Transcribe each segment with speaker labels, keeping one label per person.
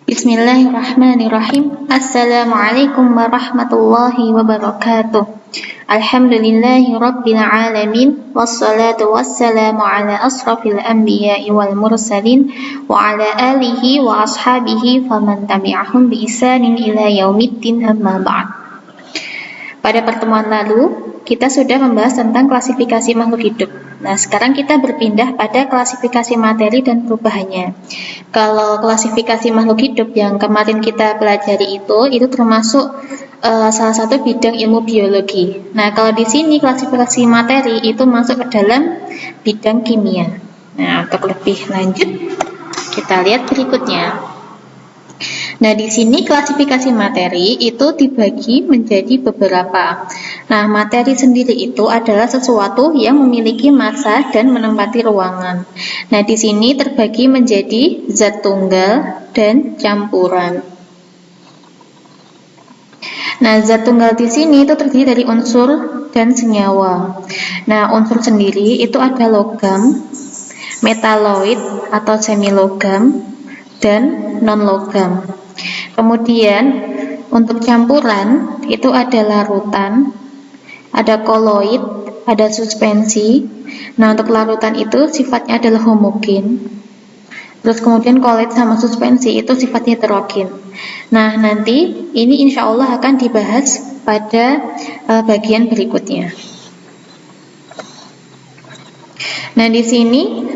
Speaker 1: Bismillahirrahmanirrahim. Assalamualaikum warahmatullahi wabarakatuh. Alhamdulillahi rabbil alamin. Wassalatu wassalamu ala asrafil anbiya'i wal mursalin wa ala alihi wa ashabihi faman tabi'ahum bi ihsanin ila yaumiddin, amma ba'd. Pada pertemuan lalu kita sudah membahas tentang klasifikasi makhluk hidup. Nah, sekarang kita berpindah pada klasifikasi materi dan perubahannya. Kalau klasifikasi makhluk hidup yang kemarin kita pelajari itu termasuk salah satu bidang ilmu biologi. Nah, kalau di sini klasifikasi materi itu masuk ke dalam bidang kimia. Nah, untuk lebih lanjut kita lihat berikutnya. Nah, di sini klasifikasi materi itu dibagi menjadi beberapa. Nah, materi sendiri itu adalah sesuatu yang memiliki massa dan menempati ruangan. Nah, di sini terbagi menjadi zat tunggal dan campuran. Nah, zat tunggal di sini itu terdiri dari unsur dan senyawa. Nah, unsur sendiri itu ada logam, metaloid atau semilogam, dan non-logam. Kemudian untuk campuran itu ada larutan, ada koloid, ada suspensi. Nah, untuk larutan itu sifatnya adalah homogen. Terus kemudian koloid sama suspensi itu sifatnya heterogen. Nah, nanti ini insya Allah akan dibahas pada bagian berikutnya. Nah, di sini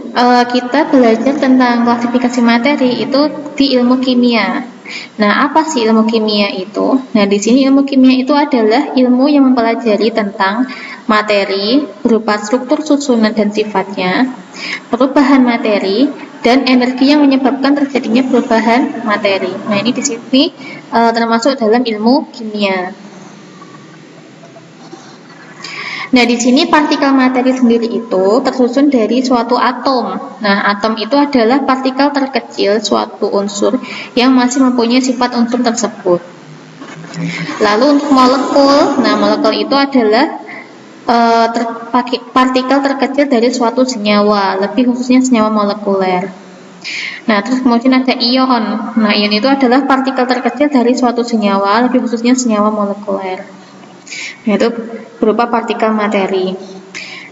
Speaker 1: kita belajar tentang klasifikasi materi itu di ilmu kimia. Nah, apa sih ilmu kimia itu? Nah, di sini ilmu kimia itu adalah ilmu yang mempelajari tentang materi berupa struktur susunan dan sifatnya, perubahan materi, dan energi yang menyebabkan terjadinya perubahan materi. Nah, ini di sini termasuk dalam ilmu kimia. Nah, di sini partikel materi sendiri itu tersusun dari suatu atom. Nah, atom itu adalah partikel terkecil suatu unsur yang masih mempunyai sifat unsur tersebut. Lalu untuk molekul, nah molekul itu adalah partikel terkecil dari suatu senyawa, lebih khususnya senyawa molekuler. Nah, terus kemudian ada ion. Nah, ion itu adalah partikel terkecil dari suatu senyawa, lebih khususnya senyawa molekuler. Nah, itu berupa partikel materi.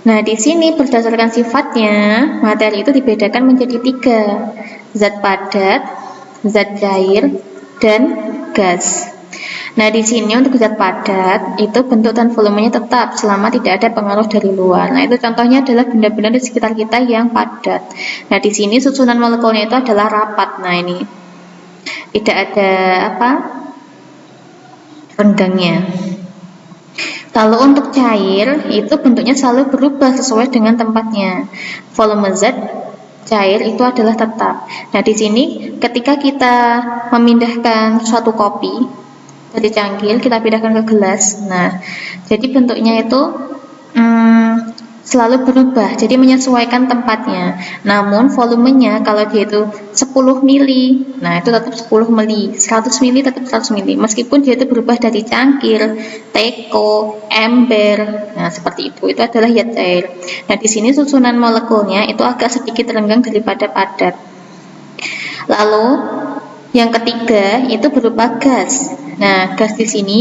Speaker 1: Nah, di sini berdasarkan sifatnya, materi itu dibedakan menjadi 3. Zat padat, zat cair, dan gas. Nah, di sini untuk zat padat, itu bentuk dan volumenya tetap selama tidak ada pengaruh dari luar. Nah, itu contohnya adalah benda-benda di sekitar kita yang padat. Nah, di sini susunan molekulnya itu adalah rapat. Nah, ini tidak ada renggangnya. Kalau untuk cair, itu bentuknya selalu berubah sesuai dengan tempatnya. Volume zat cair itu adalah tetap. Nah, di sini ketika kita memindahkan suatu kopi dari cangkir, kita pindahkan ke gelas. Nah, jadi bentuknya itu selalu berubah, jadi menyesuaikan tempatnya. Namun volumenya kalau dia itu 10 mili, nah itu tetap 10 mili, 100 mili tetap 100 mili, meskipun dia itu berubah dari cangkir, teko, ember. Nah, seperti itu adalah zat cair. Nah, di sini susunan molekulnya itu agak sedikit renggang daripada padat. Lalu yang ketiga itu berupa gas. Nah, gas di sini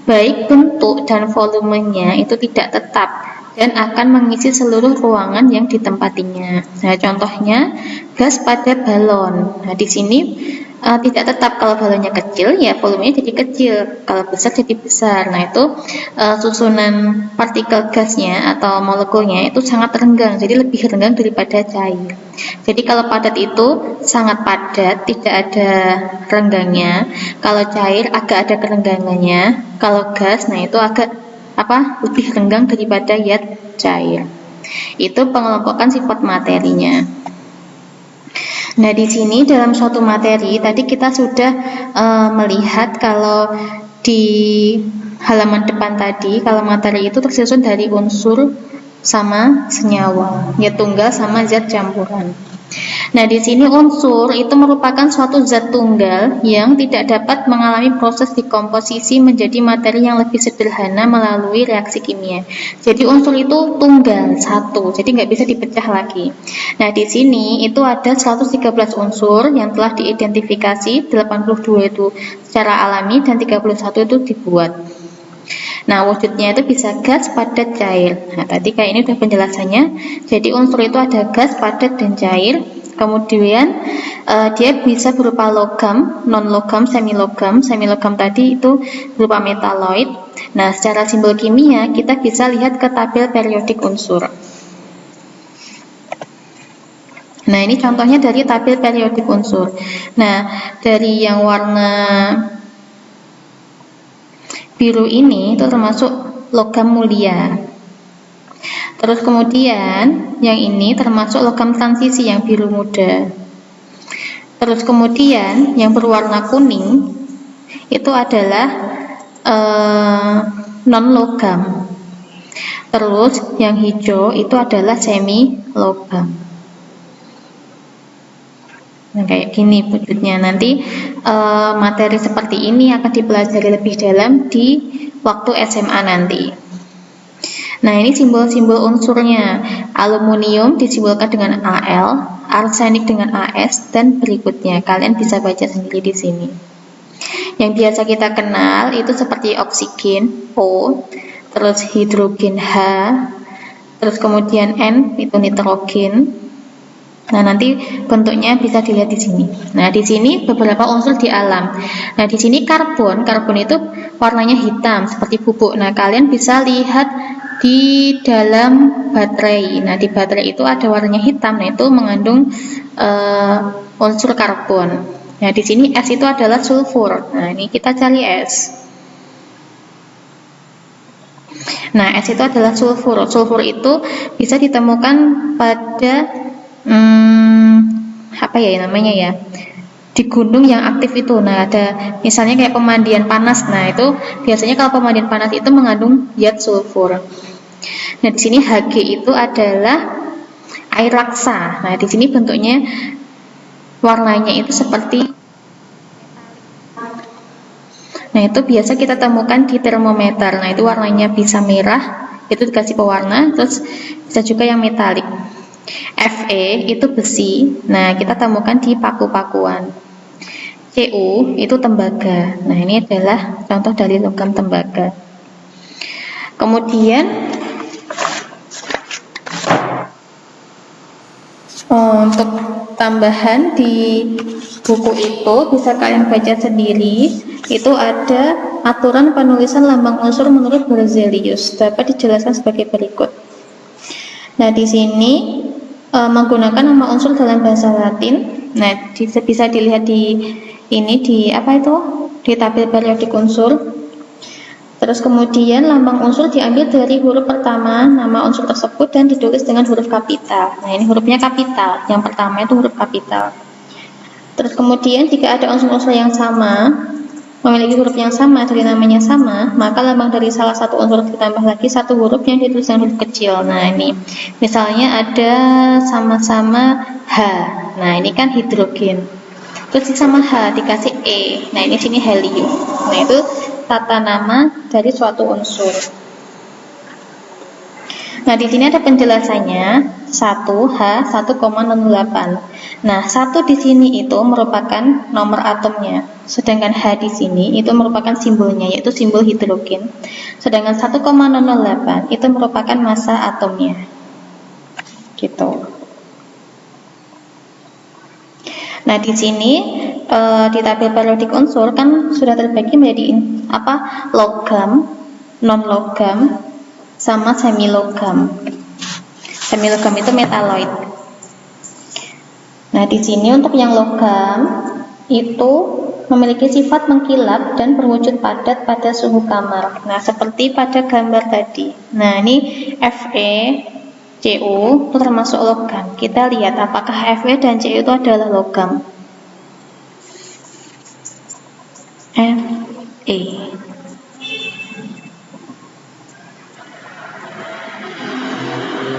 Speaker 1: baik bentuk dan volumenya itu tidak tetap dan akan mengisi seluruh ruangan yang ditempatinya. Nah, contohnya gas pada balon. Nah, di sini tidak tetap. Kalau balonnya kecil, ya volumenya jadi kecil. Kalau besar jadi besar. Nah, itu susunan partikel gasnya atau molekulnya itu sangat renggang, jadi lebih renggang daripada cair. Jadi kalau padat itu sangat padat, tidak ada renggangnya. Kalau cair agak ada kerenggangannya. Kalau gas, nah itu agak lebih renggang daripada zat cair. Itu pengelompokan sifat materinya. Nah, di sini dalam suatu materi tadi kita sudah melihat kalau di halaman depan tadi, kalau materi itu tersusun dari unsur sama senyawa, zat tunggal sama zat campuran. Nah, di sini unsur itu merupakan suatu zat tunggal yang tidak dapat mengalami proses dekomposisi menjadi materi yang lebih sederhana melalui reaksi kimia. Jadi unsur itu tunggal, satu, jadi nggak bisa dipecah lagi. Nah, di sini itu ada 113 unsur yang telah diidentifikasi, 82 itu secara alami dan 31 itu dibuat. Nah, wujudnya itu bisa gas, padat, cair. Nah, tadi kayak ini udah penjelasannya. Jadi unsur itu ada gas, padat, dan cair. Kemudian dia bisa berupa logam, non-logam, semilogam. Semilogam tadi itu berupa metaloid. Nah, secara simbol kimia kita bisa lihat ke tabel periodik unsur. Nah, ini contohnya dari tabel periodik unsur. Nah, dari yang warna biru ini itu termasuk logam mulia. Terus kemudian yang ini termasuk logam transisi yang biru muda. Terus kemudian yang berwarna kuning itu adalah non-logam. Terus yang hijau itu adalah semi logam. Nah, kayak gini wujudnya. Nanti materi seperti ini akan dipelajari lebih dalam di waktu SMA nanti. Nah, ini simbol-simbol unsurnya. Aluminium disimbolkan dengan Al, arsenik dengan AS, dan berikutnya. Kalian bisa baca sendiri di sini. Yang biasa kita kenal itu seperti oksigen, O, terus hidrogen H, terus kemudian N itu nitrogen. Nah, nanti bentuknya bisa dilihat di sini. Nah, di sini beberapa unsur di alam. Nah, di sini karbon itu warnanya hitam seperti bubuk. Nah, kalian bisa lihat di dalam baterai. Nah, di baterai itu ada warnanya hitam. Nah, itu mengandung unsur karbon. Nah, di sini S itu adalah sulfur. Nah, ini kita cari S. Nah, S itu adalah sulfur. Sulfur itu bisa ditemukan pada apa ya namanya ya, di gunung yang aktif itu. Nah, ada misalnya kayak pemandian panas. Nah, itu biasanya kalau pemandian panas itu mengandung zat sulfur. Nah, di sini Hg itu adalah air raksa. Nah, di sini bentuknya warnanya itu seperti, nah itu biasa kita temukan di termometer. Nah, itu warnanya bisa merah, itu dikasih pewarna. Terus bisa juga yang metalik. Fe itu besi. Nah, kita temukan di paku-pakuan. Cu itu tembaga. Nah, ini adalah contoh dari logam tembaga. Kemudian untuk tambahan di buku itu bisa kalian baca sendiri. Itu ada aturan penulisan lambang unsur menurut Berzelius. Dapat dijelaskan sebagai berikut. Nah, di sini menggunakan nama unsur dalam bahasa Latin. Nah, bisa dilihat di ini di apa itu? Di tabel periodik unsur. Terus kemudian lambang unsur diambil dari huruf pertama nama unsur tersebut dan ditulis dengan huruf kapital. Nah, ini hurufnya kapital. Yang pertama itu huruf kapital. Terus kemudian jika ada unsur-unsur yang sama, memiliki huruf yang sama, dari namanya sama, maka lambang dari salah satu unsur ditambah lagi satu huruf yang ditulis dengan huruf kecil. Nah, ini misalnya ada sama-sama H. Nah, ini kan hidrogen. Terus sama H dikasih E. Nah, ini sini helium. Nah, itu tata nama dari suatu unsur. Nah, di sini ada penjelasannya. 1H 1,08. Nah, 1 di sini itu merupakan nomor atomnya. Sedangkan H di sini itu merupakan simbolnya, yaitu simbol hidrogen. Sedangkan 1,08 itu merupakan massa atomnya. Gitu. Nah, di sini di tabel periodik unsur kan sudah terbagi menjadi logam, non-logam, sama semilogam. Semilogam itu metaloid. Nah, di sini untuk yang logam itu memiliki sifat mengkilap dan berwujud padat pada suhu kamar. Nah, seperti pada gambar tadi. Nah, ini Fe, Cu itu termasuk logam. Kita lihat apakah Fe dan Cu itu adalah logam. Fe.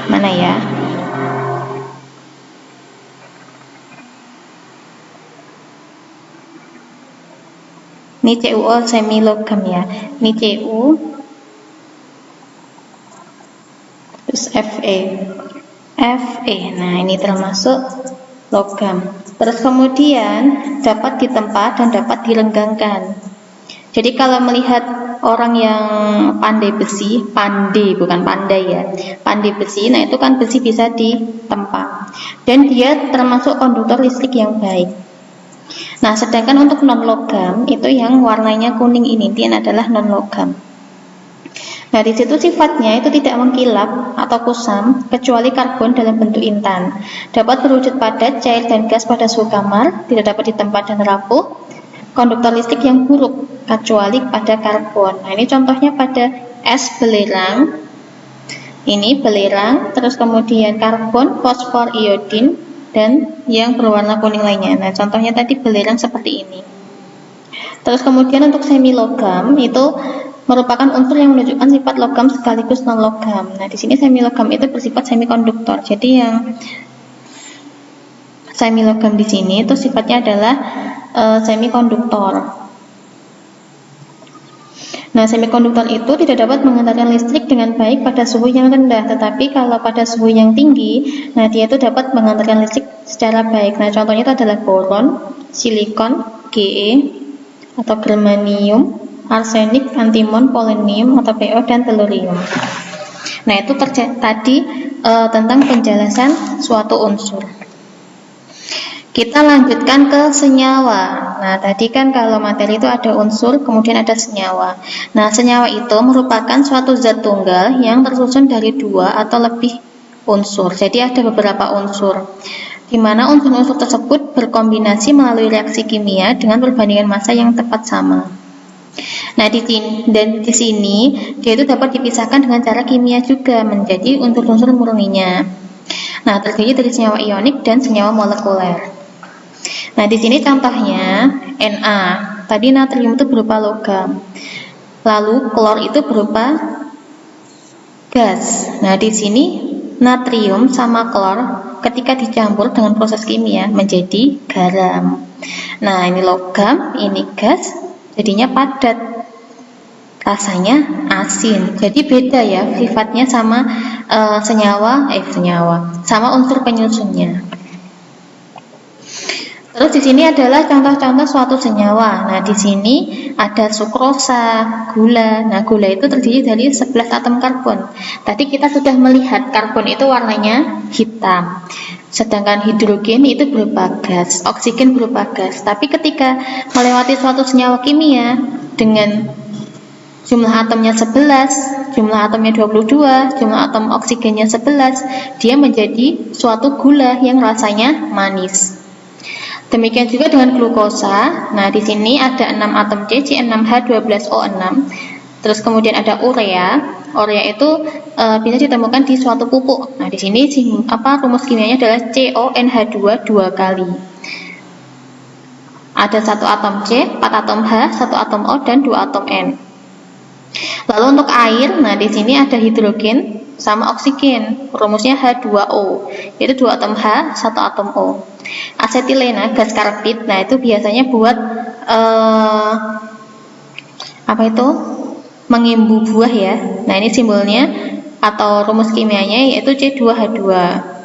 Speaker 1: Mana ya? Ini CuO semi logam ya. Ini Cu, terus Fe. Nah, ini termasuk logam. Terus kemudian dapat ditempa dan dapat direnggangkan. Jadi kalau melihat orang yang pandai besi, bukan pandai ya, pandai besi, nah itu kan besi bisa ditempa. Dan dia termasuk konduktor listrik yang baik. Nah, sedangkan untuk non logam itu yang warnanya kuning ini adalah non logam. Nah, di situ sifatnya itu tidak mengkilap atau kusam kecuali karbon dalam bentuk intan. Dapat berwujud padat, cair dan gas pada suhu kamar, tidak dapat ditempa dan rapuh. Konduktor listrik yang buruk kecuali pada karbon. Nah, ini contohnya pada es belerang. Ini belerang, terus kemudian karbon, fosfor, iodin, dan yang berwarna kuning lainnya. Nah, contohnya tadi belerang seperti ini. Terus kemudian untuk semi logam itu merupakan unsur yang menunjukkan sifat logam sekaligus non logam. Nah, di sini semi logam itu bersifat semikonduktor. Jadi yang semi logam di sini itu sifatnya adalah semikonduktor. Nah, semikonduktor itu tidak dapat mengantarkan listrik dengan baik pada suhu yang rendah, tetapi kalau pada suhu yang tinggi, nah dia itu dapat mengantarkan listrik secara baik. Nah, contohnya itu adalah boron, silikon, Ge atau germanium, arsenik, antimon, polonium atau Po dan tellurium. Nah, itu tadi tentang penjelasan suatu unsur. Kita lanjutkan ke senyawa. Nah, tadi kan kalau materi itu ada unsur, kemudian ada senyawa. Nah, senyawa itu merupakan suatu zat tunggal yang tersusun dari dua atau lebih unsur. Jadi ada beberapa unsur, di mana unsur-unsur tersebut berkombinasi melalui reaksi kimia dengan perbandingan massa yang tepat sama. Nah, di sini dia itu dapat dipisahkan dengan cara kimia juga menjadi unsur-unsur murninya. Nah, terdiri dari senyawa ionik dan senyawa molekuler. Nah, di sini contohnya Na. Tadi natrium itu berupa logam. Lalu klor itu berupa gas. Nah, di sini natrium sama klor ketika dicampur dengan proses kimia menjadi garam. Nah, ini logam, ini gas, jadinya padat. Rasanya asin. Jadi beda ya sifatnya sama senyawa sama unsur penyusunnya. Terus di sini adalah contoh-contoh suatu senyawa. Nah, di sini ada sukrosa, gula. Nah, gula itu terdiri dari 11 atom karbon. Tadi kita sudah melihat karbon itu warnanya hitam. Sedangkan hidrogen itu berupa gas, oksigen berupa gas. Tapi ketika melewati suatu senyawa kimia dengan jumlah atomnya 11, jumlah atomnya 22, jumlah atom oksigennya 11, dia menjadi suatu gula yang rasanya manis. Demikian juga dengan glukosa. Nah, di sini ada 6 atom C, C6H12O6. Terus kemudian ada urea. Urea itu bisa ditemukan di suatu pupuk. Nah, di sini rumus kimianya adalah CONH2 2 kali. Ada 1 atom C, 4 atom H, 1 atom O dan 2 atom N. Lalu untuk air, nah di sini ada hidrogen sama oksigen, rumusnya H2O, yaitu 2 atom H, 1 atom O. Asetilena, gas karbit, nah itu biasanya buat mengimbu buah ya. Nah, ini simbolnya atau rumus kimianya yaitu C2H2.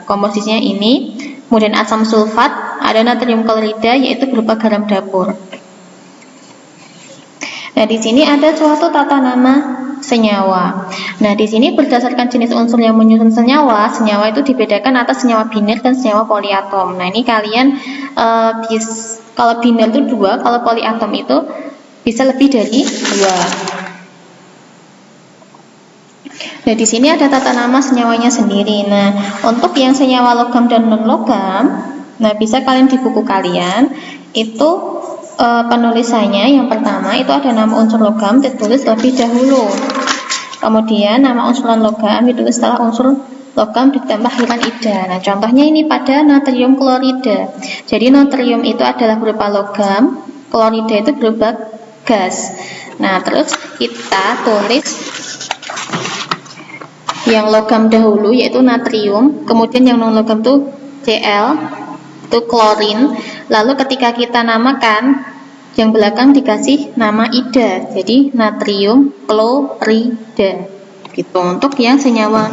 Speaker 1: Komposisinya ini. Kemudian asam sulfat, ada natrium klorida yaitu berupa garam dapur. Nah, di sini ada suatu tata nama senyawa. Nah, di sini berdasarkan jenis unsur yang menyusun senyawa, senyawa itu dibedakan atas senyawa biner dan senyawa poliatom. Nah, ini kalian kalau biner itu 2, kalau poliatom itu bisa lebih dari 2. Nah, di sini ada tata nama senyawanya sendiri. Nah, untuk yang senyawa logam dan non logam, nah bisa kalian di buku kalian itu penulisannya yang pertama itu ada nama unsur logam ditulis lebih dahulu, kemudian nama unsur non logam ditulis setelah unsur logam ditambah akhiran ida. Nah, contohnya ini pada natrium klorida. Jadi natrium itu adalah berupa logam, klorida itu berupa gas. Nah, terus kita tulis yang logam dahulu yaitu natrium, kemudian yang non logam itu Cl, itu klorin. Lalu ketika kita namakan yang belakang dikasih nama ida, jadi natrium klorida gitu untuk yang senyawa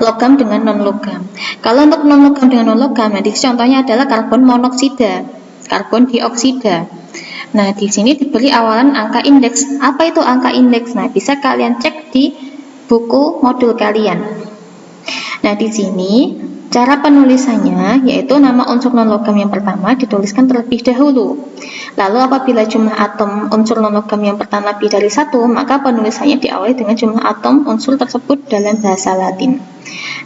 Speaker 1: logam dengan non logam. Kalau untuk non logam dengan non logam, nah di contohnya adalah karbon monoksida, karbon dioksida. Nah di sini diberi awalan angka indeks. Apa itu angka indeks? Nah bisa kalian cek di buku modul kalian. Nah di sini cara penulisannya yaitu nama unsur non-logam yang pertama dituliskan terlebih dahulu. Lalu apabila jumlah atom unsur non-logam yang pertama lebih dari 1, maka penulisannya diawali dengan jumlah atom unsur tersebut dalam bahasa Latin.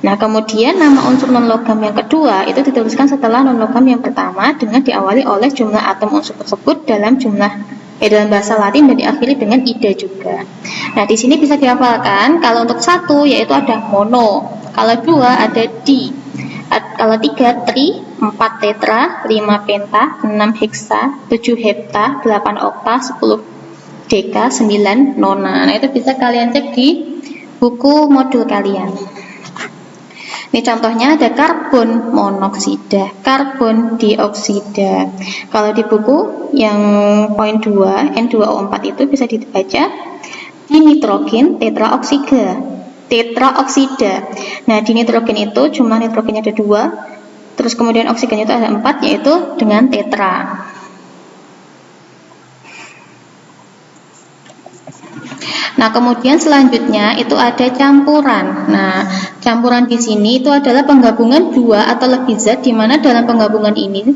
Speaker 1: Nah kemudian nama unsur non-logam yang kedua itu dituliskan setelah non-logam yang pertama dengan diawali oleh jumlah atom unsur tersebut dalam dalam bahasa Latin dan diakhiri dengan ida juga. Nah di sini bisa dihafalkan. Kalau untuk 1 yaitu ada mono, kalau 2 ada di, kalau 3 tri, 4 tetra, 5 penta, 6 heksa, 7 hepta, 8 okta, 10 deka, 9 nona. Nah itu bisa kalian cek di buku modul kalian. Ini contohnya ada karbon monoksida, karbon dioksida. Kalau di buku yang poin 2, N2O4 itu bisa dibaca dinitrogen tetraoksida. Nah, di nitrogen itu jumlah nitrogennya ada 2, terus kemudian oksigennya itu ada 4, yaitu dengan tetra. Nah, kemudian selanjutnya itu ada campuran. Nah, campuran di sini itu adalah penggabungan dua atau lebih zat, di mana dalam penggabungan ini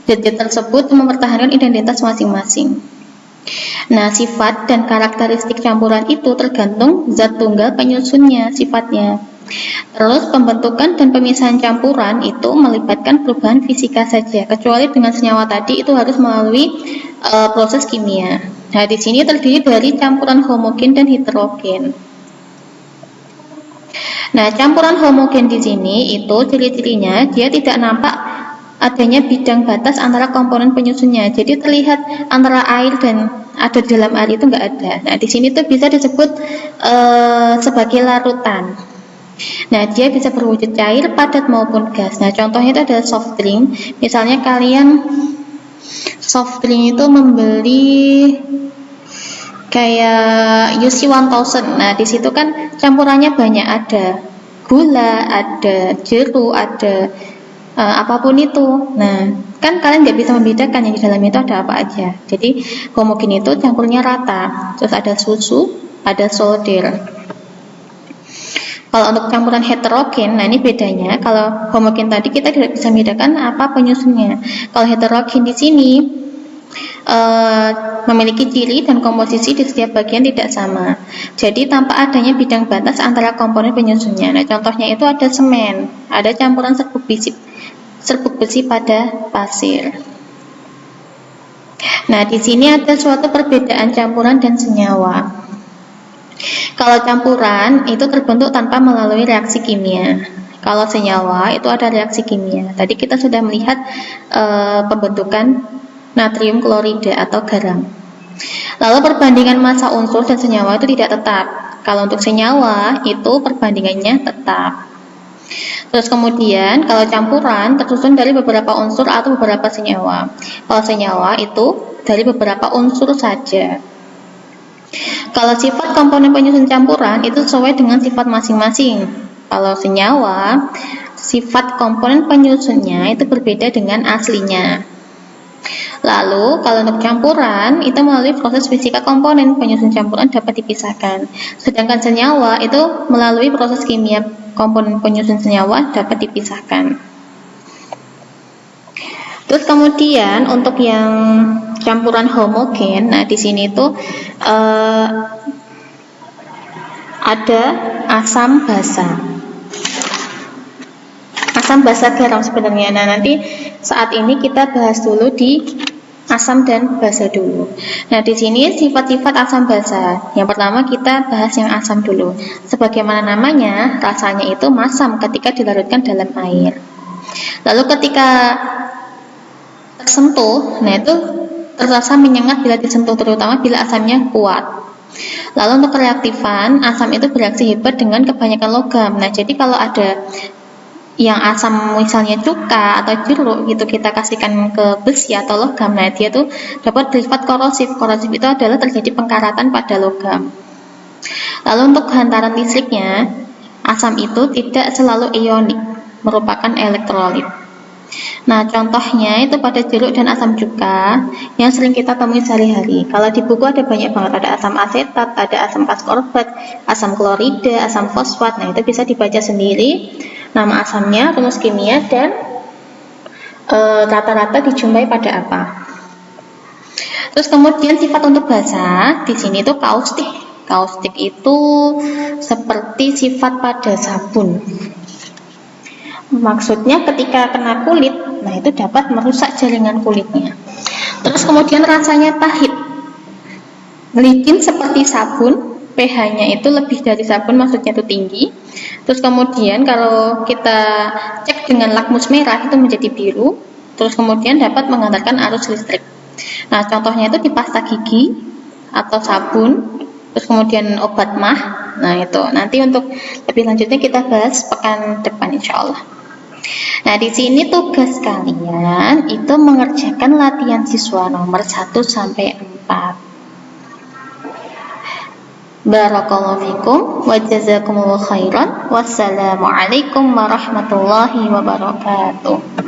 Speaker 1: zat-zat tersebut mempertahankan identitas masing-masing. Nah, sifat dan karakteristik campuran itu tergantung zat tunggal penyusunnya sifatnya. Terus pembentukan dan pemisahan campuran itu melibatkan perubahan fisika saja, kecuali dengan senyawa tadi itu harus melalui proses kimia. Nah, di sini terdiri dari campuran homogen dan heterogen. Nah, campuran homogen di sini itu ciri-cirinya dia tidak nampak adanya bidang batas antara komponen penyusunnya. Jadi terlihat antara air dan ada di dalam air itu enggak ada. Nah, di sini tuh bisa disebut sebagai larutan. Nah, dia bisa berwujud cair, padat maupun gas. Nah, contohnya itu adalah soft drink. Misalnya kalian soft drink itu membeli kayak UC 1000. Nah, di situ kan campurannya banyak, ada gula, ada jeruk, ada apapun itu. Nah, kan kalian nggak bisa membedakan yang di dalam itu ada apa aja. Jadi homogen itu campurnya rata. Terus ada susu, ada solder. Kalau untuk campuran heterogen, nah ini bedanya. Kalau homogen tadi kita tidak bisa membedakan apa penyusunnya. Kalau heterogen di sini memiliki ciri dan komposisi di setiap bagian tidak sama. Jadi tanpa adanya bidang batas antara komponen penyusunnya. Nah, contohnya itu ada semen, ada campuran serbuk besi pada pasir. Nah, di sini ada suatu perbedaan campuran dan senyawa. Kalau campuran itu terbentuk tanpa melalui reaksi kimia. Kalau senyawa itu ada reaksi kimia. Tadi kita sudah melihat pembentukan natrium klorida atau garam. Lalu perbandingan massa unsur dan senyawa itu tidak tetap. Kalau untuk senyawa itu perbandingannya tetap. Terus kemudian kalau campuran tersusun dari beberapa unsur atau beberapa senyawa. Kalau senyawa itu dari beberapa unsur saja. Kalau sifat komponen penyusun campuran itu sesuai dengan sifat masing-masing. Kalau senyawa, sifat komponen penyusunnya itu berbeda dengan aslinya. Lalu kalau untuk campuran itu melalui proses fisika komponen penyusun campuran dapat dipisahkan. Sedangkan senyawa itu melalui proses kimia komponen penyusun senyawa dapat dipisahkan. Terus kemudian untuk yang campuran homogen, nah di sini itu ada asam basa. Asam basa garam sebenarnya. Nah, nanti saat ini kita bahas dulu di asam dan basa dulu. Nah, di sini sifat-sifat asam basa. Yang pertama kita bahas yang asam dulu. Sebagaimana namanya, rasanya itu masam ketika dilarutkan dalam air. Lalu ketika tersentuh, nah itu terasa menyengat bila disentuh, terutama bila asamnya kuat. Lalu untuk kereaktifan, asam itu bereaksi hebat dengan kebanyakan logam. Nah, jadi kalau ada yang asam misalnya cuka atau jeruk gitu kita kasihkan ke besi atau logam, nah dia tuh dapat bersifat korosif. Korosif itu adalah terjadi pengkaratan pada logam. Lalu untuk hantaran listriknya, asam itu tidak selalu ionik, merupakan elektrolit. Nah, contohnya itu pada jeruk dan asam cuka yang sering kita temui sehari-hari. Kalau di buku ada banyak banget, ada asam asetat, ada asam askorbat, asam klorida, asam fosfat. Nah, itu bisa dibaca sendiri nama asamnya, rumus kimia, dan rata-rata dijumpai pada apa. Terus kemudian sifat untuk basa, di sini tuh kaustik. Kaustik itu seperti sifat pada sabun. Maksudnya ketika kena kulit, nah itu dapat merusak jaringan kulitnya. Terus kemudian rasanya pahit. Licin seperti sabun, pH-nya itu lebih dari sabun, maksudnya itu tinggi. Terus kemudian kalau kita cek dengan lakmus merah itu menjadi biru. Terus kemudian dapat menghantarkan arus listrik. Nah, contohnya itu di pasta gigi atau sabun. Terus kemudian obat mah. Nah, itu nanti untuk lebih lanjutnya kita bahas pekan depan insyaallah. Nah, di sini tugas kalian itu mengerjakan latihan siswa nomor 1 sampai 4. Barakallahu fikum wa jazakumullahu khairan. Wassalamualaikum warahmatullahi wabarakatuh.